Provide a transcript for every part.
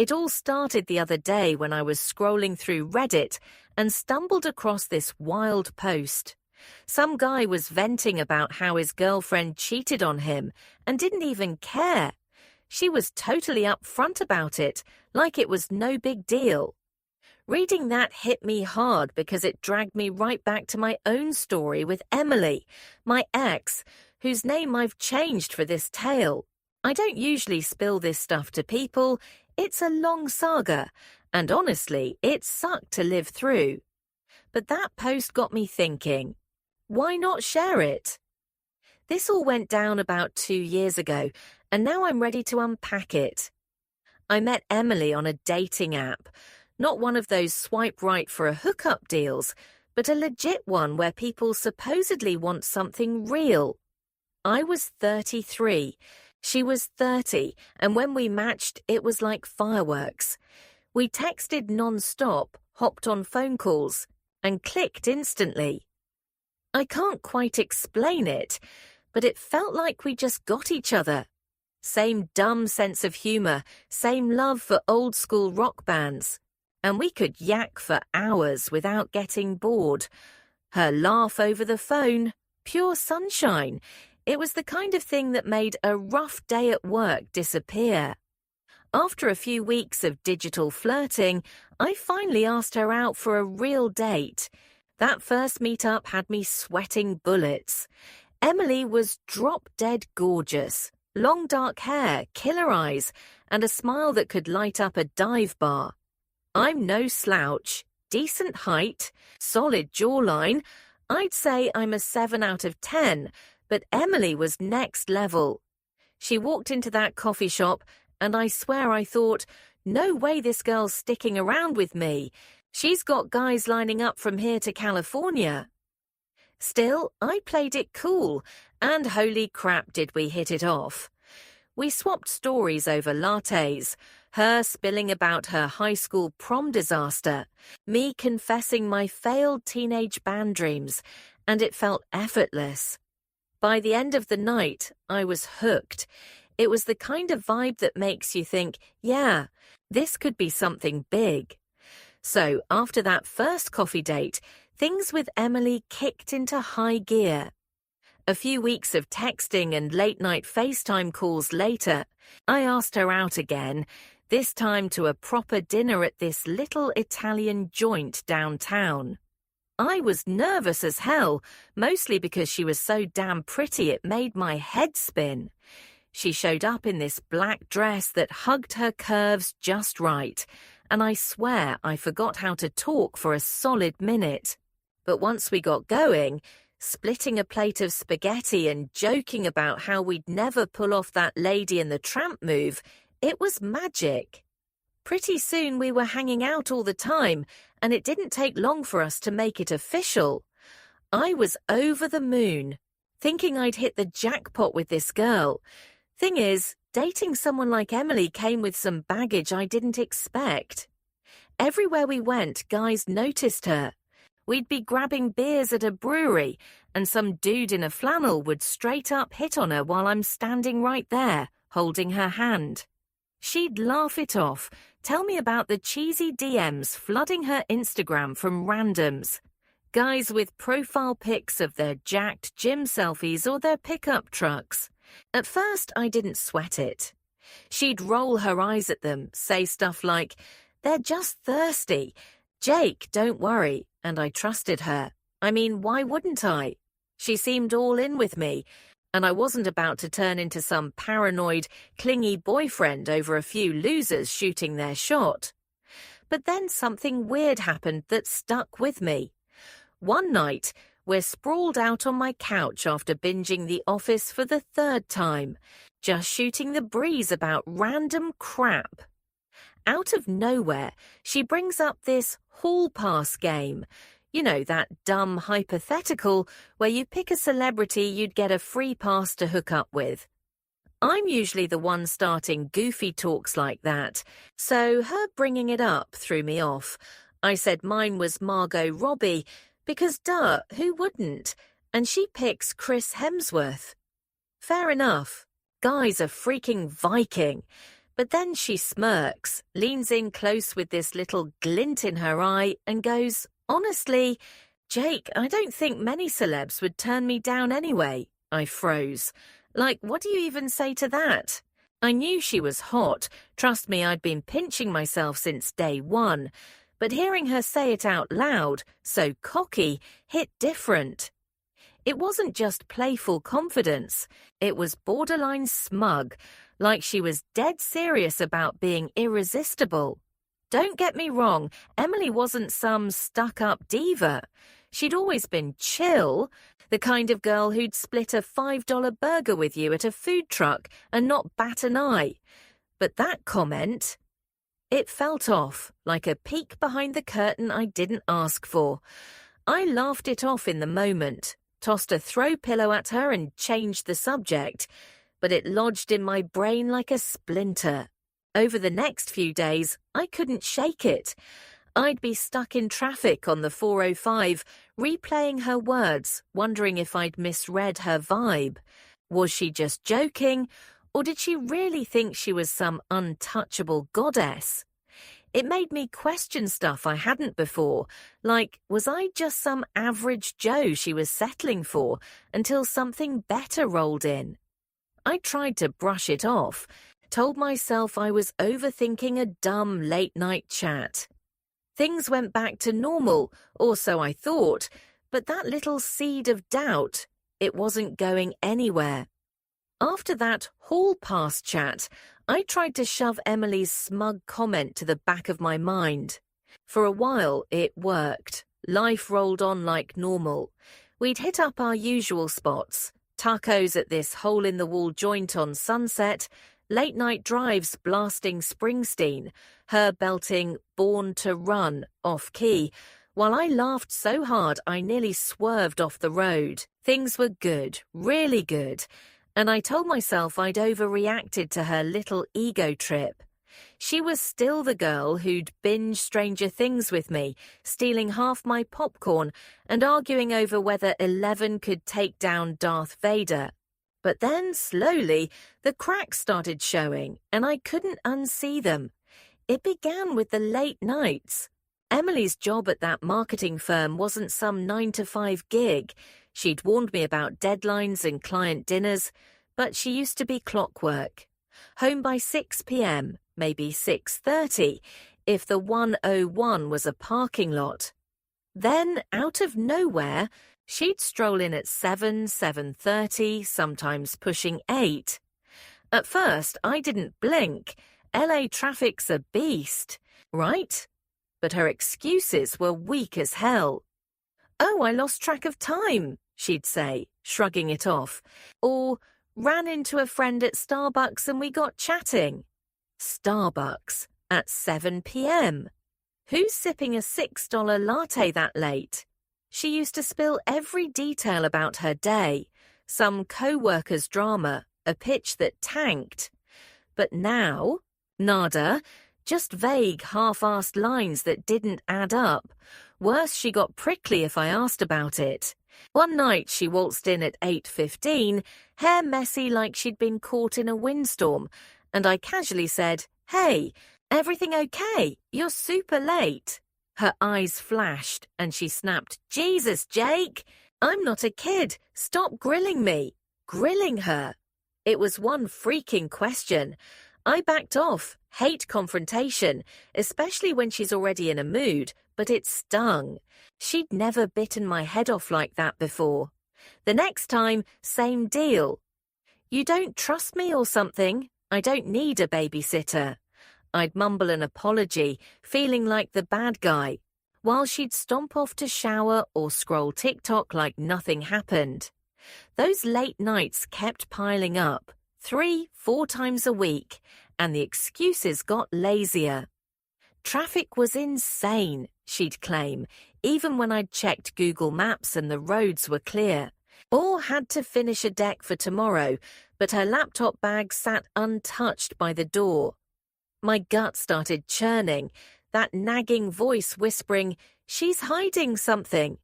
It all started the other day when I was scrolling through Reddit and stumbled across this wild post. Some guy was venting about how his girlfriend cheated on him and didn't even care. She was totally upfront about it, like it was no big deal. Reading that hit me hard because it dragged me right back to my own story with Emily, my ex, whose name I've changed for this tale. I don't usually spill this stuff to people. It's a long saga, and honestly, it sucked to live through. But that post got me thinking, why not share it? This all went down about 2 years ago, and now I'm ready to unpack it. I met Emily on a dating app, not one of those swipe right for a hookup deals, but a legit one where people supposedly want something real. I was 33. She was 30, and when we matched, it was like fireworks. We texted non-stop, hopped on phone calls, and clicked instantly. I can't quite explain it, but it felt like we just got each other. Same dumb sense of humor, same love for old-school rock bands. And we could yak for hours without getting bored. Her laugh over the phone, pure sunshine. It was the kind of thing that made a rough day at work disappear. After a few weeks of digital flirting, I finally asked her out for a real date. That first meetup had me sweating bullets. Emily was drop-dead gorgeous. Long dark hair, killer eyes, and a smile that could light up a dive bar. I'm no slouch. Decent height, solid jawline. I'd say I'm a 7 out of 10, but Emily was next level. She walked into that coffee shop, and I swear I thought, no way this girl's sticking around with me. She's got guys lining up from here to California. Still, I played it cool, and holy crap did we hit it off. We swapped stories over lattes, her spilling about her high school prom disaster, me confessing my failed teenage band dreams, and it felt effortless. By the end of the night, I was hooked. It was the kind of vibe that makes you think, yeah, this could be something big. So after that first coffee date, things with Emily kicked into high gear. A few weeks of texting and late-night FaceTime calls later, I asked her out again, this time to a proper dinner at this little Italian joint downtown. I was nervous as hell, mostly because she was so damn pretty it made my head spin. She showed up in this black dress that hugged her curves just right, and I swear I forgot how to talk for a solid minute. But once we got going, splitting a plate of spaghetti and joking about how we'd never pull off that Lady and the Tramp move, it was magic. Pretty soon we were hanging out all the time, and it didn't take long for us to make it official. I was over the moon, thinking I'd hit the jackpot with this girl. Thing is, dating someone like Emily came with some baggage I didn't expect. Everywhere we went, guys noticed her. We'd be grabbing beers at a brewery, and some dude in a flannel would straight up hit on her while I'm standing right there, holding her hand. She'd laugh it off, tell me about the cheesy DMs flooding her Instagram from randoms. Guys with profile pics of their jacked gym selfies or their pickup trucks. At first, I didn't sweat it. She'd roll her eyes at them, say stuff like, "They're just thirsty. Jake, don't worry," and I trusted her. I mean, why wouldn't I? She seemed all in with me, and I wasn't about to turn into some paranoid, clingy boyfriend over a few losers shooting their shot. But then something weird happened that stuck with me. One night, we're sprawled out on my couch after binging The Office for the 3rd time, just shooting the breeze about random crap. Out of nowhere, she brings up this hall pass game. You know, that dumb hypothetical where you pick a celebrity you'd get a free pass to hook up with. I'm usually the one starting goofy talks like that, so her bringing it up threw me off. I said mine was Margot Robbie, because duh, who wouldn't? And she picks Chris Hemsworth. Fair enough. Guy's a freaking Viking. But then she smirks, leans in close with this little glint in her eye, and goes, "Honestly, Jake, I don't think many celebs would turn me down anyway." I froze. Like, what do you even say to that? I knew she was hot. Trust me, I'd been pinching myself since day one. But hearing her say it out loud, so cocky, hit different. It wasn't just playful confidence. It was borderline smug, like she was dead serious about being irresistible. Don't get me wrong, Emily wasn't some stuck-up diva. She'd always been chill, the kind of girl who'd split a $5 burger with you at a food truck and not bat an eye. But that comment, it felt off, like a peek behind the curtain I didn't ask for. I laughed it off in the moment, tossed a throw pillow at her and changed the subject, but it lodged in my brain like a splinter. Over the next few days, I couldn't shake it. I'd be stuck in traffic on the 405, replaying her words, wondering if I'd misread her vibe. Was she just joking, or did she really think she was some untouchable goddess? It made me question stuff I hadn't before, like, was I just some average Joe she was settling for until something better rolled in? I tried to brush it off, told myself I was overthinking a dumb late-night chat. Things went back to normal, or so I thought, but that little seed of doubt, it wasn't going anywhere. After that hall pass chat, I tried to shove Emily's smug comment to the back of my mind. For a while, it worked. Life rolled on like normal. We'd hit up our usual spots, tacos at this hole-in-the-wall joint on Sunset, late-night drives blasting Springsteen, her belting Born to Run off-key, while I laughed so hard I nearly swerved off the road. Things were good, really good, and I told myself I'd overreacted to her little ego trip. She was still the girl who'd binge Stranger Things with me, stealing half my popcorn and arguing over whether 11 could take down Darth Vader. But then, slowly, the cracks started showing, and I couldn't unsee them. It began with the late nights. Emily's job at that marketing firm wasn't some 9-to-5 gig. She'd warned me about deadlines and client dinners, but she used to be clockwork. Home by 6 p.m., maybe 6:30, if the 101 was a parking lot. Then, out of nowhere, she'd stroll in at 7, 7:30, sometimes pushing 8. At first, I didn't blink. LA traffic's a beast, right? But her excuses were weak as hell. "Oh, I lost track of time," she'd say, shrugging it off. Or, "Ran into a friend at Starbucks and we got chatting." Starbucks at 7 p.m. Who's sipping a $6 latte that late? She used to spill every detail about her day, some co-worker's drama, a pitch that tanked. But now, nada, just vague, half-assed lines that didn't add up. Worse, she got prickly if I asked about it. One night she waltzed in at 8:15, hair messy like she'd been caught in a windstorm, and I casually said, "Hey, everything okay? You're super late." Her eyes flashed, and she snapped, "Jesus, Jake! I'm not a kid. Stop grilling me." Grilling her. It was one freaking question. I backed off, hate confrontation, especially when she's already in a mood, but it stung. She'd never bitten my head off like that before. The next time, same deal. "You don't trust me or something? I don't need a babysitter." I'd mumble an apology, feeling like the bad guy, while she'd stomp off to shower or scroll TikTok like nothing happened. Those late nights kept piling up, 3-4 times a week, and the excuses got lazier. Traffic was insane, she'd claim, even when I'd checked Google Maps and the roads were clear. Or had to finish a deck for tomorrow, but her laptop bag sat untouched by the door. My gut started churning, that nagging voice whispering, "She's hiding something."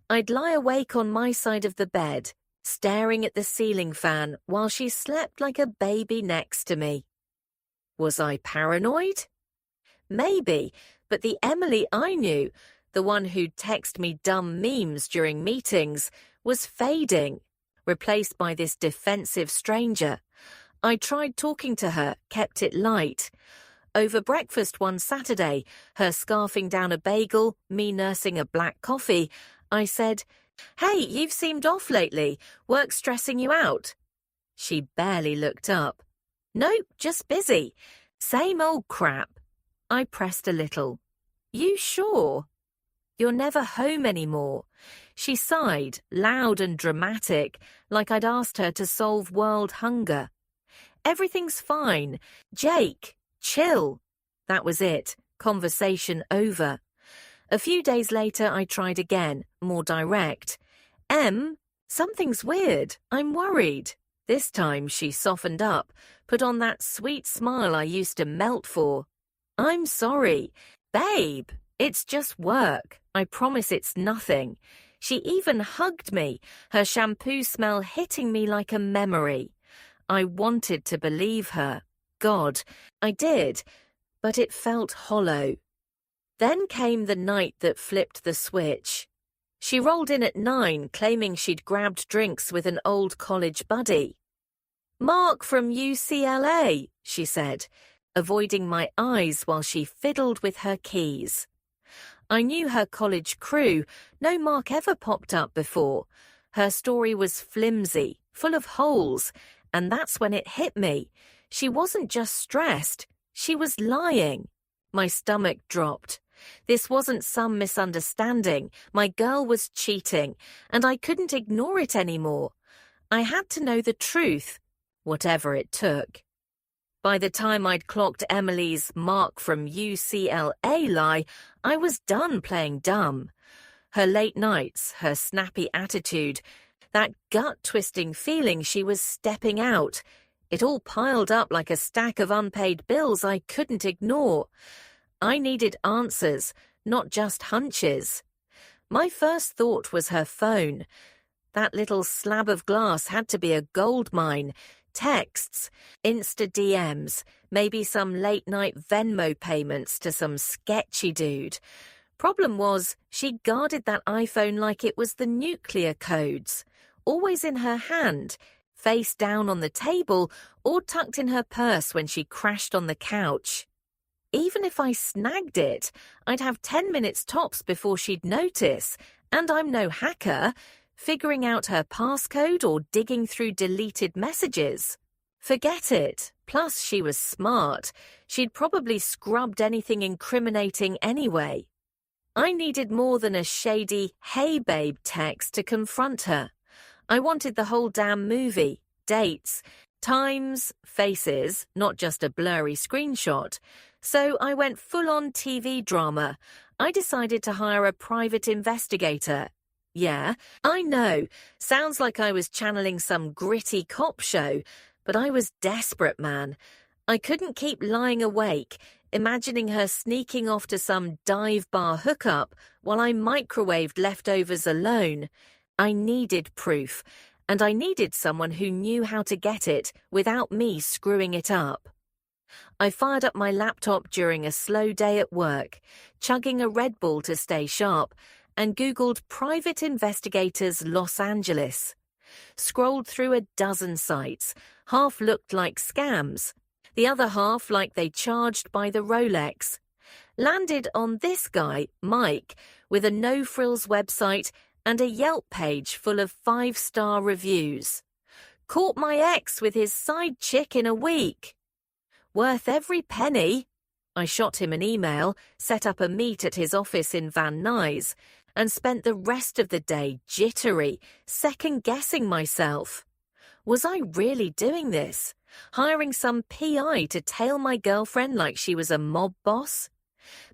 I'd lie awake on my side of the bed, staring at the ceiling fan while she slept like a baby next to me. Was I paranoid? Maybe, but the Emily I knew, the one who'd text me dumb memes during meetings, was fading, replaced by this defensive stranger. I tried talking to her, kept it light. Over breakfast one Saturday, her scarfing down a bagel, me nursing a black coffee, I said, "Hey, you've seemed off lately. Work stressing you out?" She barely looked up. "Nope, just busy. Same old crap." I pressed a little. "You sure?" "You're never home anymore." She sighed, loud and dramatic, like I'd asked her to solve world hunger. "Everything's fine. Jake, chill." That was it. Conversation over. A few days later, I tried again, more direct. Something's weird. I'm worried." This time she softened up, put on that sweet smile I used to melt for. "I'm sorry. Babe, it's just work. I promise it's nothing." She even hugged me, her shampoo smell hitting me like a memory. I wanted to believe her. God, I did, but it felt hollow. Then came the night that flipped the switch. She rolled in at 9, claiming she'd grabbed drinks with an old college buddy. "Mark from UCLA," she said, avoiding my eyes while she fiddled with her keys. I knew her college crew. No Mark ever popped up before. Her story was flimsy, full of holes, and that's when it hit me. She wasn't just stressed, she was lying. My stomach dropped. This wasn't some misunderstanding. My girl was cheating, and I couldn't ignore it anymore. I had to know the truth, whatever it took. By the time I'd clocked Emily's Mark from UCLA lie, I was done playing dumb. Her late nights, her snappy attitude, that gut-twisting feeling she was stepping out. It all piled up like a stack of unpaid bills I couldn't ignore. I needed answers, not just hunches. My first thought was her phone. That little slab of glass had to be a gold mine. Texts, Insta DMs, maybe some late-night Venmo payments to some sketchy dude. Problem was, she guarded that iPhone like it was the nuclear codes, always in her hand, face down on the table or tucked in her purse when she crashed on the couch. Even if I snagged it, I'd have 10 minutes tops before she'd notice, and I'm no hacker. Figuring out her passcode or digging through deleted messages. Forget it. Plus, she was smart. She'd probably scrubbed anything incriminating anyway. I needed more than a shady, "Hey babe" text to confront her. I wanted the whole damn movie, dates, times, faces, not just a blurry screenshot. So I went full-on TV drama. I decided to hire a private investigator. Yeah, I know, sounds like I was channeling some gritty cop show, but I was desperate, man. I couldn't keep lying awake, imagining her sneaking off to some dive bar hookup while I microwaved leftovers alone. I needed proof, and I needed someone who knew how to get it without me screwing it up. I fired up my laptop during a slow day at work, chugging a Red Bull to stay sharp, and Googled Private Investigators Los Angeles. Scrolled through a dozen sites. Half looked like scams. The other half like they charged by the Rolex. Landed on this guy, Mike, with a no-frills website and a Yelp page full of 5-star reviews. Caught my ex with his side chick in a week. Worth every penny. I shot him an email, set up a meet at his office in Van Nuys, and spent the rest of the day jittery, second-guessing myself. Was I really doing this? Hiring some PI to tail my girlfriend like she was a mob boss?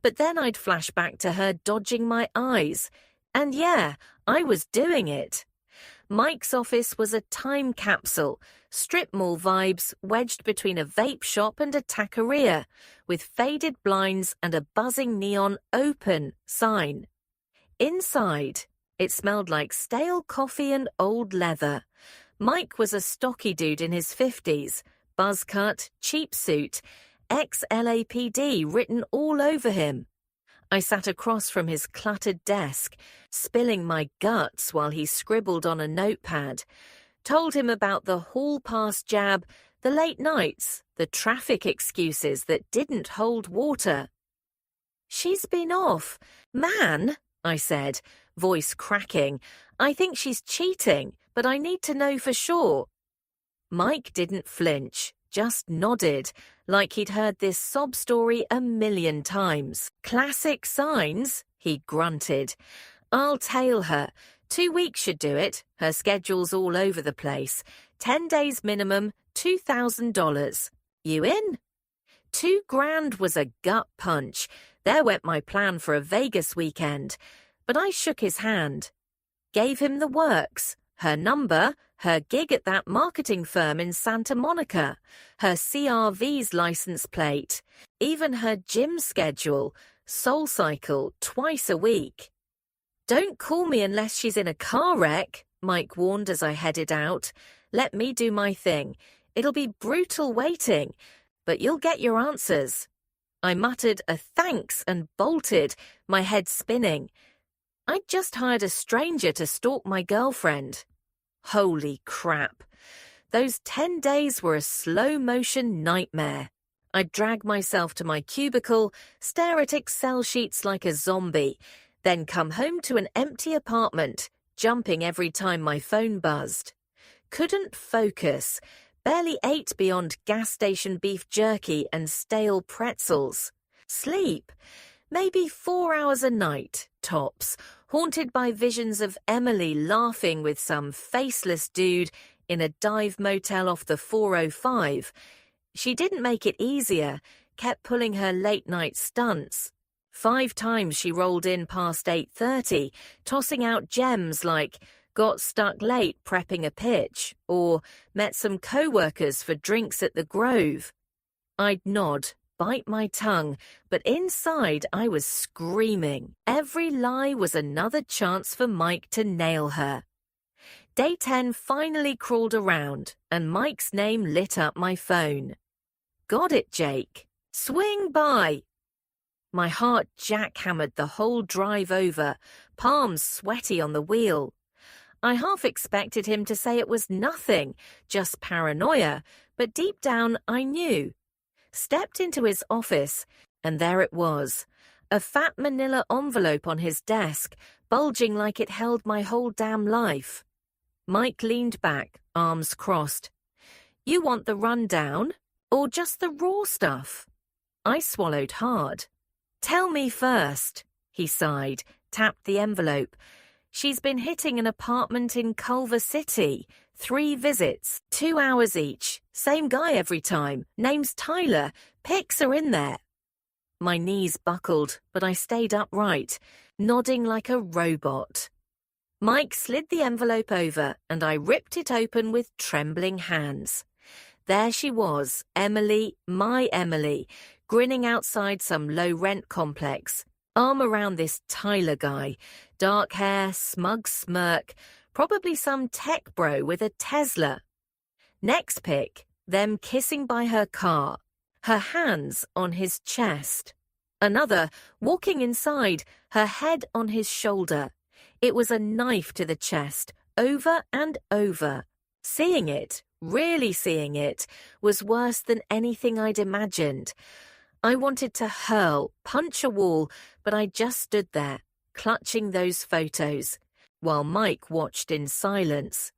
But then I'd flash back to her dodging my eyes. And yeah, I was doing it. Mike's office was a time capsule, strip mall vibes wedged between a vape shop and a taqueria, with faded blinds and a buzzing neon "open" sign. Inside, it smelled like stale coffee and old leather. Mike was a stocky dude in his 50s, buzz cut, cheap suit, ex-LAPD written all over him. I sat across from his cluttered desk, spilling my guts while he scribbled on a notepad. Told him about the hall pass jab, the late nights, the traffic excuses that didn't hold water. "She's been off. Man," I said, voice cracking. "I think she's cheating, but I need to know for sure." Mike didn't flinch, just nodded, like he'd heard this sob story a million times. "Classic signs," he grunted. "I'll tail her. 2 weeks should do it. Her schedule's all over the place. 10 days minimum, $2,000. You in?" $2,000 was a gut punch. There went my plan for a Vegas weekend. But I shook his hand. Gave him the works. Her number, her gig at that marketing firm in Santa Monica, her CRV's license plate, even her gym schedule, SoulCycle, twice a week. "Don't call me unless she's in a car wreck," Mike warned as I headed out. "Let me do my thing. It'll be brutal waiting, but you'll get your answers." I muttered a thanks and bolted, my head spinning. I'd just hired a stranger to stalk my girlfriend. Holy crap. Those 10 days were a slow-motion nightmare. I'd drag myself to my cubicle, stare at Excel sheets like a zombie, then come home to an empty apartment, jumping every time my phone buzzed. Couldn't focus. Barely ate beyond gas station beef jerky and stale pretzels. Sleep. Maybe 4 hours a night, tops, haunted by visions of Emily laughing with some faceless dude in a dive motel off the 405. She didn't make it easier, kept pulling her late-night stunts. 5 times she rolled in past 8:30, tossing out gems like "got stuck late prepping a pitch" or "met some co-workers for drinks at the Grove." I'd nod, bite my tongue, but inside I was screaming. Every lie was another chance for Mike to nail her. Day 10 finally crawled around, and Mike's name lit up my phone. "Got it, Jake. Swing by." My heart jackhammered the whole drive over, palms sweaty on the wheel. I half expected him to say it was nothing, just paranoia, but deep down I knew. Stepped into his office, and there it was, a fat manila envelope on his desk, bulging like it held my whole damn life. Mike leaned back, arms crossed. "You want the rundown, or just the raw stuff?" I swallowed hard. "Tell me first," he sighed, tapped the envelope. "She's been hitting an apartment in Culver City. 3 visits, 2 hours each. Same guy every time. Name's Tyler. Pics are in there." My knees buckled, but I stayed upright, nodding like a robot. Mike slid the envelope over, and I ripped it open with trembling hands. There she was, Emily, my Emily, grinning outside some low-rent complex. Arm around this Tyler guy, dark hair, smug smirk, probably some tech bro with a Tesla. Next pic, them kissing by her car, her hands on his chest. Another, walking inside, her head on his shoulder. It was a knife to the chest, over and over. Seeing it, really seeing it, was worse than anything I'd imagined. I wanted to hurl, punch a wall, but I just stood there, clutching those photos, while Mike watched in silence.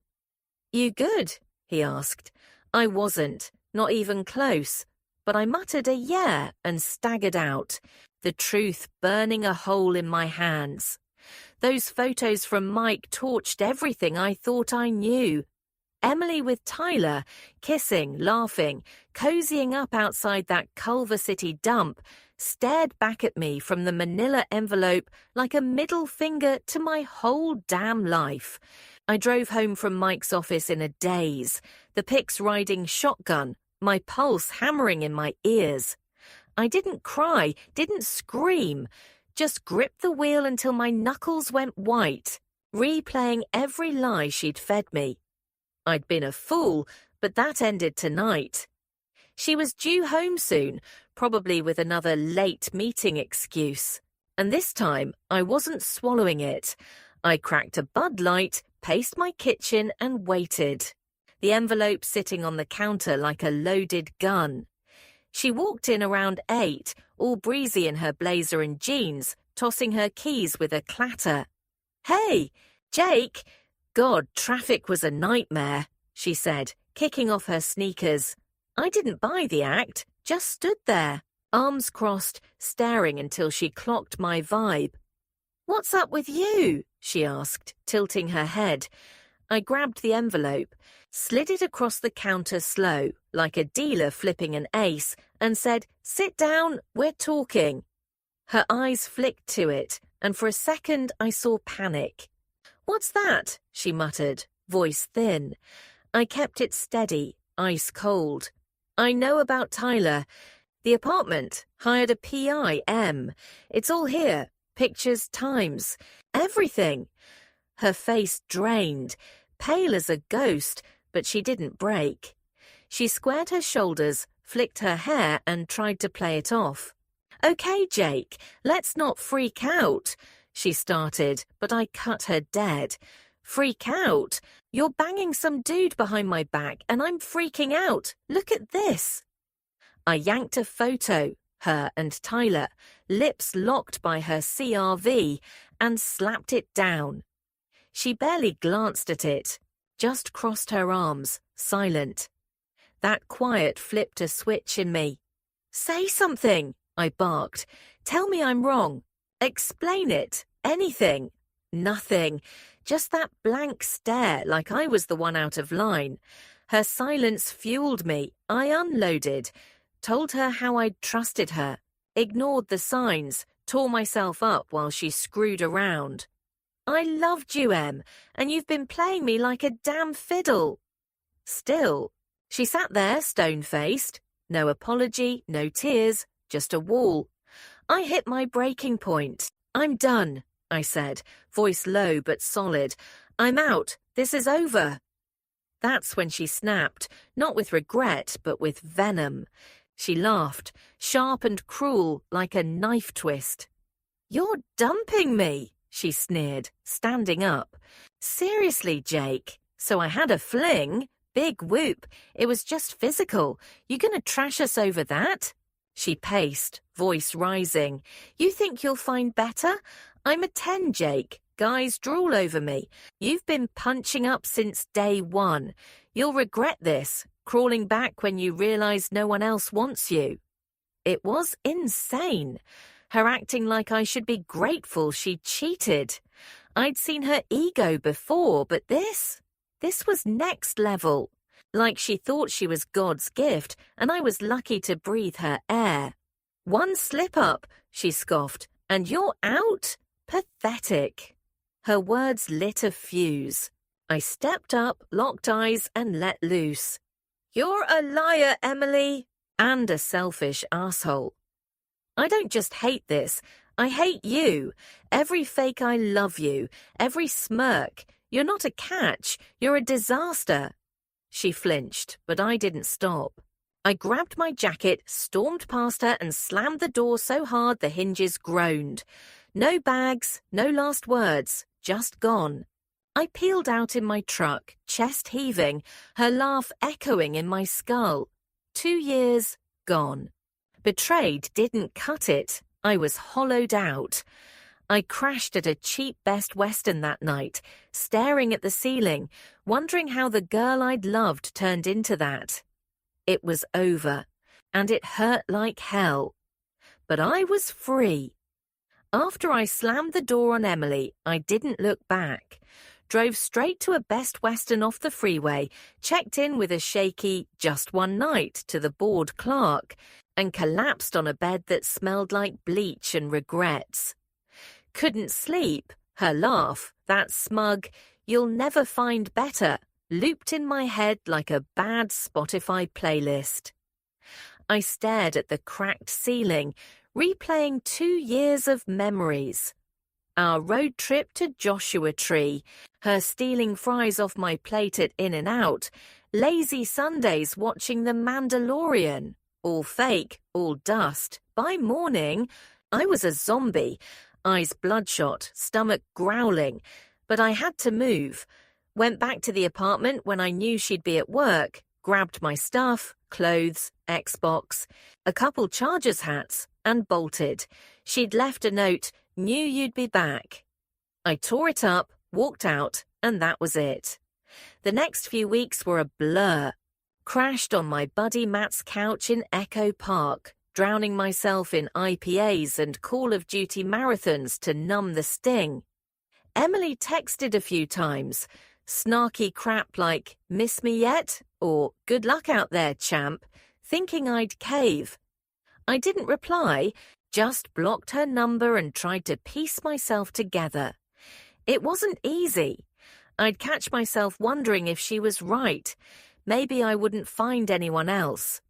"You good?" he asked. I wasn't, not even close, but I muttered a yeah and staggered out, the truth burning a hole in my hands. Those photos from Mike torched everything I thought I knew. Emily with Tyler, kissing, laughing, cozying up outside that Culver City dump, stared back at me from the manila envelope like a middle finger to my whole damn life. I drove home from Mike's office in a daze, the pics riding shotgun, my pulse hammering in my ears. I didn't cry, didn't scream, just gripped the wheel until my knuckles went white, replaying every lie she'd fed me. I'd been a fool, but that ended tonight. She was due home soon, probably with another late meeting excuse. And this time, I wasn't swallowing it. I cracked a Bud Light, paced my kitchen, and waited. The envelope sitting on the counter like a loaded gun. She walked in around 8, all breezy in her blazer and jeans, tossing her keys with a clatter. "Hey, Jake! God, traffic was a nightmare," she said, kicking off her sneakers. I didn't buy the act, just stood there, arms crossed, staring until she clocked my vibe. "What's up with you?" she asked, tilting her head. I grabbed the envelope, slid it across the counter slow, like a dealer flipping an ace, and said, "Sit down, we're talking." Her eyes flicked to it, and for a second I saw panic. "What's that?" she muttered, voice thin. I kept it steady, ice cold. "I know about Tyler. The apartment, hired a PI, M. It's all here, pictures, times, everything." Her face drained, pale as a ghost, but she didn't break. She squared her shoulders, flicked her hair, and tried to play it off. "Okay, Jake, let's not freak out," she started, but I cut her dead. "Freak out? You're banging some dude behind my back, and I'm freaking out. Look at this." I yanked a photo, her and Tyler, lips locked by her CRV, and slapped it down. She barely glanced at it, just crossed her arms, silent. That quiet flipped a switch in me. "Say something," I barked. "Tell me I'm wrong. Explain it. Anything." Nothing. Just that blank stare like I was the one out of line. Her silence fueled me. I unloaded. Told her how I'd trusted her. Ignored the signs. Tore myself up while she screwed around. "I loved you, Em, and you've been playing me like a damn fiddle." Still, she sat there stone-faced. No apology, no tears, just a wall. I hit my breaking point. "I'm done," I said, voice low but solid. "I'm out. This is over." That's when she snapped, not with regret, but with venom. She laughed, sharp and cruel, like a knife twist. "You're dumping me," she sneered, standing up. "Seriously, Jake. So I had a fling. Big whoop. It was just physical. You gonna trash us over that?" She paced, voice rising. "You think you'll find better? I'm a 10, Jake. Guys drool over me. You've been punching up since day one. You'll regret this, crawling back when you realize no one else wants you." It was insane. Her acting like I should be grateful she cheated. I'd seen her ego before, but this was next level. Like she thought she was God's gift, and I was lucky to breathe her air. "One slip-up," she scoffed, "and you're out? Pathetic." Her words lit a fuse. I stepped up, locked eyes, and let loose. "You're a liar, Emily, and a selfish asshole. I don't just hate this, I hate you. Every fake I love you, every smirk. You're not a catch, you're a disaster." She flinched, but I didn't stop. I grabbed my jacket, stormed past her, and slammed the door so hard the hinges groaned. No bags, no last words, just gone. I peeled out in my truck, chest heaving, her laugh echoing in my skull. 2 years, gone. Betrayed didn't cut it. I was hollowed out. I crashed at a cheap Best Western that night, staring at the ceiling, wondering how the girl I'd loved turned into that. It was over, and it hurt like hell. But I was free. After I slammed the door on Emily, I didn't look back. Drove straight to a Best Western off the freeway, checked in with a shaky "just one night" to the bored clerk, and collapsed on a bed that smelled like bleach and regrets. Couldn't sleep. Her laugh, that smug, "you'll never find better," looped in my head like a bad Spotify playlist. I stared at the cracked ceiling, replaying 2 years of memories. Our road trip to Joshua Tree, her stealing fries off my plate at In-N-Out, Lazy Sundays watching The Mandalorian. All fake, all dust. By morning, I was a zombie, eyes bloodshot, stomach growling. But I had to move. Went back to the apartment when I knew she'd be at work, grabbed my stuff, clothes, Xbox, a couple Chargers hats, and bolted. She'd left a note, "Knew you'd be back." I tore it up, walked out, and that was it. The next few weeks were a blur. Crashed on my buddy Matt's couch in Echo Park, drowning myself in IPAs and Call of Duty marathons to numb the sting. Emily texted a few times, snarky crap like, "Miss me yet?" or "Good luck out there, champ," thinking I'd cave. I didn't reply, just blocked her number and tried to piece myself together. It wasn't easy. I'd catch myself wondering if she was right. Maybe I wouldn't find anyone else.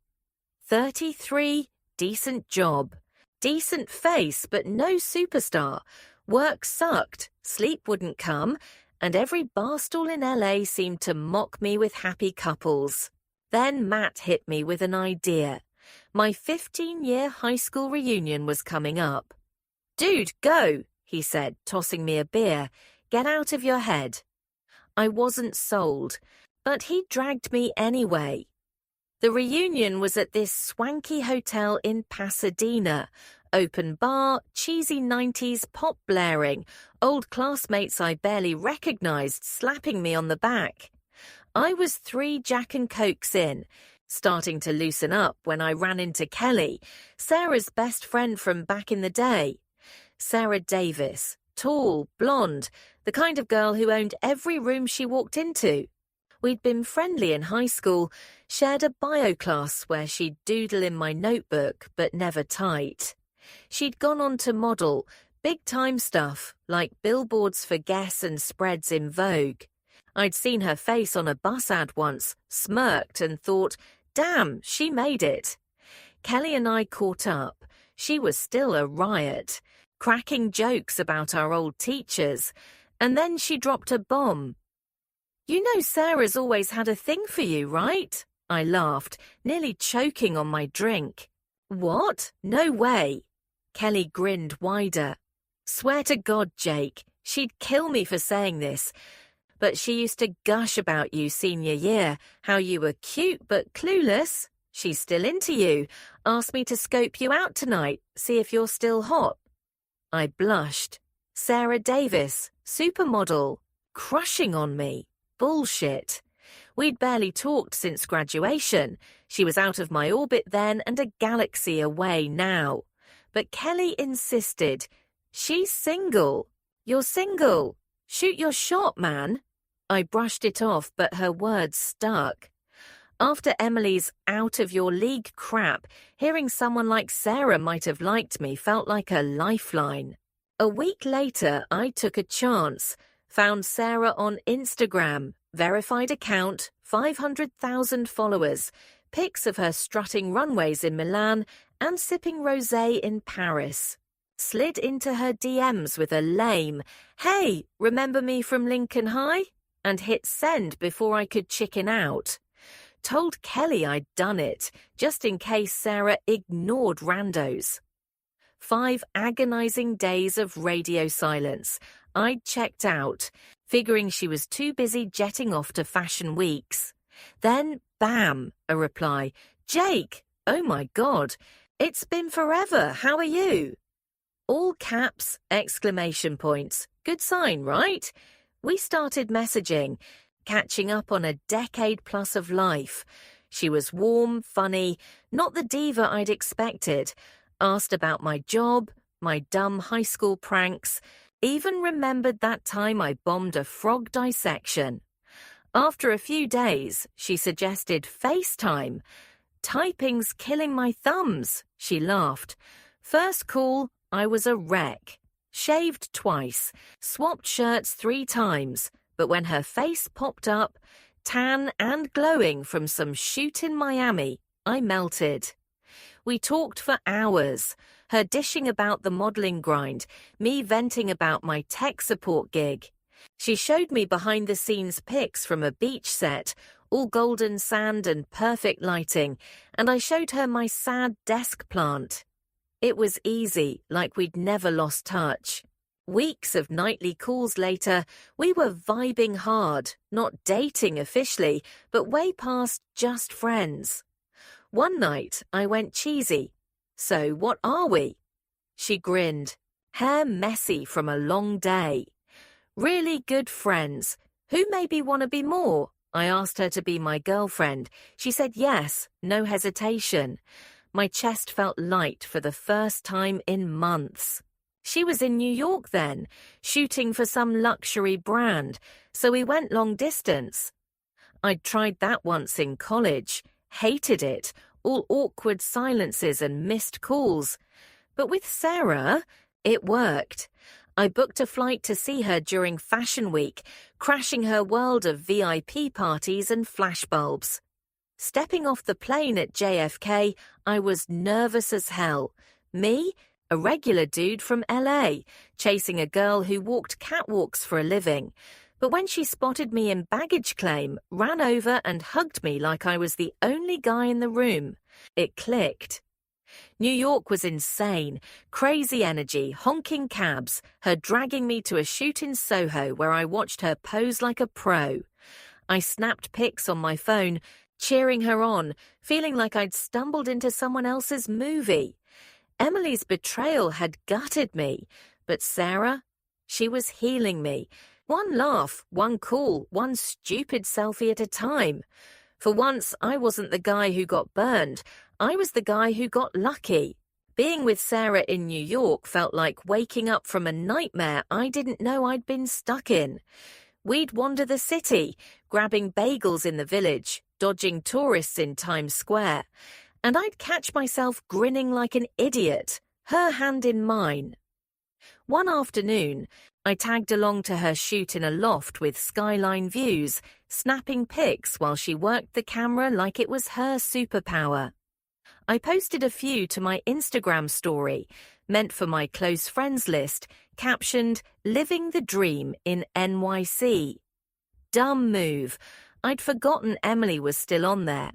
33, decent job. Decent face, but no superstar. Work sucked, sleep wouldn't come, and every barstool in LA seemed to mock me with happy couples. Then Matt hit me with an idea. My 15-year high school reunion was coming up. "Dude, go," he said, tossing me a beer. "Get out of your head." I wasn't sold, but he dragged me anyway. The reunion was at this swanky hotel in Pasadena. Open bar, cheesy 90s pop blaring, old classmates I barely recognized slapping me on the back. I was 3 Jack and Cokes in, starting to loosen up when I ran into Kelly, Sarah's best friend from back in the day. Sarah Davis, tall, blonde, the kind of girl who owned every room she walked into. We'd been friendly in high school, shared a bio class where she'd doodle in my notebook, but never tight. She'd gone on to model, big-time stuff, like billboards for Guess and spreads in Vogue. I'd seen her face on a bus ad once, smirked and thought, damn, she made it. Kelly and I caught up. She was still a riot, cracking jokes about our old teachers, and then she dropped a bomb. "You know Sarah's always had a thing for you, right?" I laughed, nearly choking on my drink. "What? No way." Kelly grinned wider. "Swear to God, Jake, she'd kill me for saying this, but she used to gush about you senior year, how you were cute but clueless. She's still into you. Asked me to scope you out tonight, see if you're still hot." I blushed. Sarah Davis, supermodel, crushing on me. Bullshit. We'd barely talked since graduation. She was out of my orbit then and a galaxy away now. But Kelly insisted. "She's single." "You're single. Shoot your shot, man." I brushed it off, but her words stuck. After Emily's out-of-your-league crap, hearing someone like Sarah might have liked me felt like a lifeline. A week later, I took a chance. Found Sarah on Instagram, verified account, 500,000 followers, pics of her strutting runways in Milan and sipping rosé in Paris. Slid into her DMs with a lame, "Hey, remember me from Lincoln High?" and hit send before I could chicken out. Told Kelly I'd done it, just in case Sarah ignored randos. 5 agonizing days of radio silence. I'd checked out, figuring she was too busy jetting off to fashion weeks. Then, bam, a reply. "Jake, oh my God, it's been forever, how are you?" All caps, exclamation points. Good sign, right? We started messaging, catching up on a decade plus of life. She was warm, funny, not the diva I'd expected. Asked about my job, my dumb high school pranks, even remembered that time I bombed a frog dissection. After a few days, she suggested FaceTime. "Typing's killing my thumbs," she laughed. First call, I was a wreck. Shaved twice, swapped shirts 3 times, but when her face popped up, tan and glowing from some shoot in Miami, I melted. We talked for hours, her dishing about the modeling grind, me venting about my tech support gig. She showed me behind-the-scenes pics from a beach set, all golden sand and perfect lighting, and I showed her my sad desk plant. It was easy, like we'd never lost touch. Weeks of nightly calls later, we were vibing hard, not dating officially, but way past just friends. One night, I went cheesy. "So what are we?" She grinned, hair messy from a long day. "Really good friends. Who maybe want to be more?" I asked her to be my girlfriend. She said yes, no hesitation. My chest felt light for the first time in months. She was in New York then, shooting for some luxury brand, so we went long distance. I'd tried that once in college, hated it, all awkward silences and missed calls. But with Sarah, it worked. I booked a flight to see her during Fashion Week, crashing her world of VIP parties and flashbulbs. Stepping off the plane at JFK, I was nervous as hell. Me, a regular dude from LA, chasing a girl who walked catwalks for a living. But when she spotted me in baggage claim, ran over and hugged me like I was the only guy in the room. It clicked. New York was insane. Crazy energy, honking cabs, her dragging me to a shoot in Soho where I watched her pose like a pro. I snapped pics on my phone, cheering her on, feeling like I'd stumbled into someone else's movie. Emily's betrayal had gutted me, but Sarah, she was healing me. One laugh, one call, one stupid selfie at a time. For once, I wasn't the guy who got burned. I was the guy who got lucky. Being with Sarah in New York felt like waking up from a nightmare I didn't know I'd been stuck in. We'd wander the city, grabbing bagels in the village, dodging tourists in Times Square. And I'd catch myself grinning like an idiot, her hand in mine. One afternoon, I tagged along to her shoot in a loft with skyline views, snapping pics while she worked the camera like it was her superpower. I posted a few to my Instagram story, meant for my close friends list, captioned, "Living the Dream in NYC." Dumb move. I'd forgotten Emily was still on there.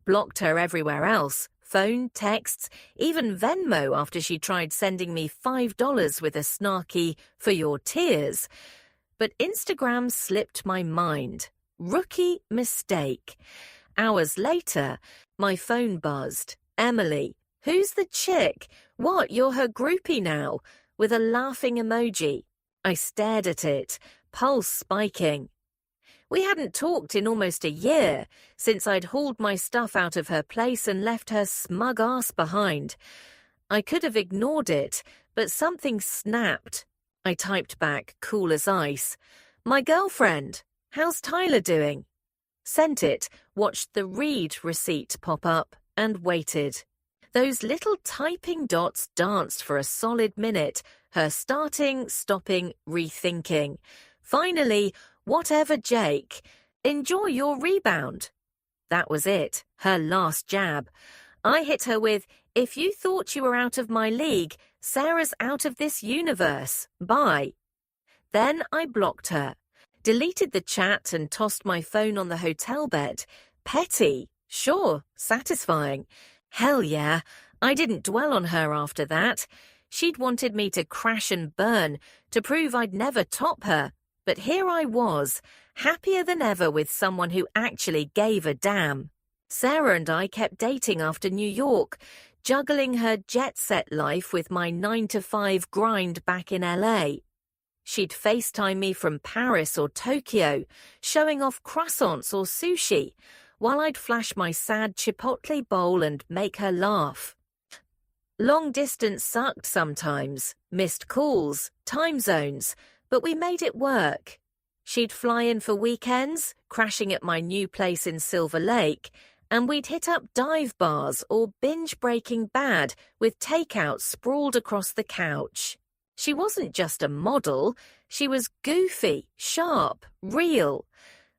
Blocked her everywhere else, phone, texts, even Venmo after she tried sending me $5 with a snarky, "for your tears." But Instagram slipped my mind. Rookie mistake. Hours later, my phone buzzed. "Emily, who's the chick? What, you're her groupie now?" With a laughing emoji. I stared at it, pulse spiking. We hadn't talked in almost a year, since I'd hauled my stuff out of her place and left her smug ass behind. I could have ignored it, but something snapped. I typed back, cool as ice. "My girlfriend. How's Tyler doing?" Sent it, watched the read receipt pop up, and waited. Those little typing dots danced for a solid minute, her starting, stopping, rethinking. Finally, "Whatever, Jake. Enjoy your rebound." That was it, her last jab. I hit her with, "If you thought you were out of my league, Sarah's out of this universe. Bye." Then I blocked her, deleted the chat and tossed my phone on the hotel bed. Petty, sure, satisfying. Hell yeah, I didn't dwell on her after that. She'd wanted me to crash and burn, to prove I'd never top her. But here I was, happier than ever with someone who actually gave a damn. Sarah and I kept dating after New York, juggling her jet-set life with my 9-to-5 grind back in LA. She'd FaceTime me from Paris or Tokyo, showing off croissants or sushi, while I'd flash my sad Chipotle bowl and make her laugh. Long distance sucked sometimes, missed calls, time zones, but we made it work. She'd fly in for weekends, crashing at my new place in Silver Lake, and we'd hit up dive bars or binge Breaking Bad with takeout sprawled across the couch. She wasn't just a model, she was goofy, sharp, real.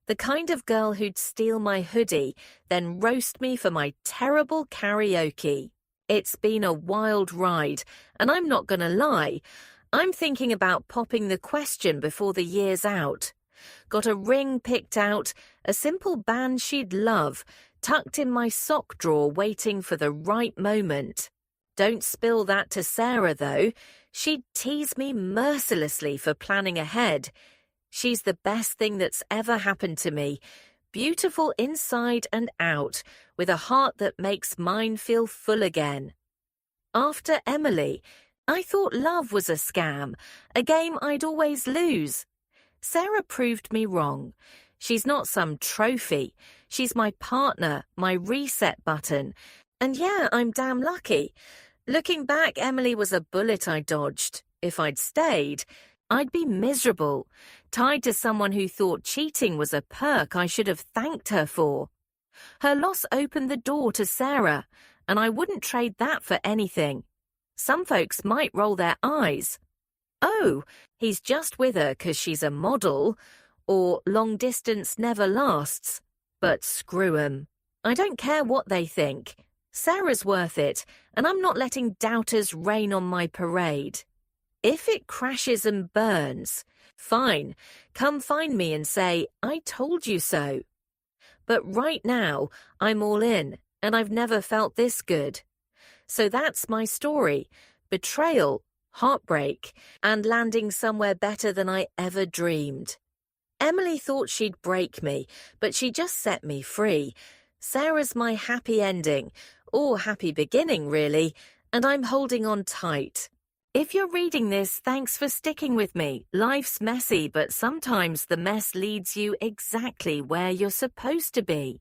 The kind of girl who'd steal my hoodie, then roast me for my terrible karaoke. It's been a wild ride, and I'm not gonna lie, I'm thinking about popping the question before the year's out. Got a ring picked out, a simple band she'd love, tucked in my sock drawer waiting for the right moment. Don't spill that to Sarah, though. She'd tease me mercilessly for planning ahead. She's the best thing that's ever happened to me. Beautiful inside and out, with a heart that makes mine feel full again. After Emily, I thought love was a scam, a game I'd always lose. Sarah proved me wrong. She's not some trophy. She's my partner, my reset button. And yeah, I'm damn lucky. Looking back, Emily was a bullet I dodged. If I'd stayed, I'd be miserable, tied to someone who thought cheating was a perk I should have thanked her for. Her loss opened the door to Sarah, and I wouldn't trade that for anything. Some folks might roll their eyes. Oh, he's just with her 'cause she's a model, or long distance never lasts. But screw 'em. I don't care what they think. Sarah's worth it, and I'm not letting doubters rain on my parade. If it crashes and burns, fine, come find me and say, I told you so. But right now, I'm all in, and I've never felt this good. So that's my story. Betrayal, heartbreak, and landing somewhere better than I ever dreamed. Emily thought she'd break me, but she just set me free. Sarah's my happy ending, or happy beginning, really, and I'm holding on tight. If you're reading this, thanks for sticking with me. Life's messy, but sometimes the mess leads you exactly where you're supposed to be.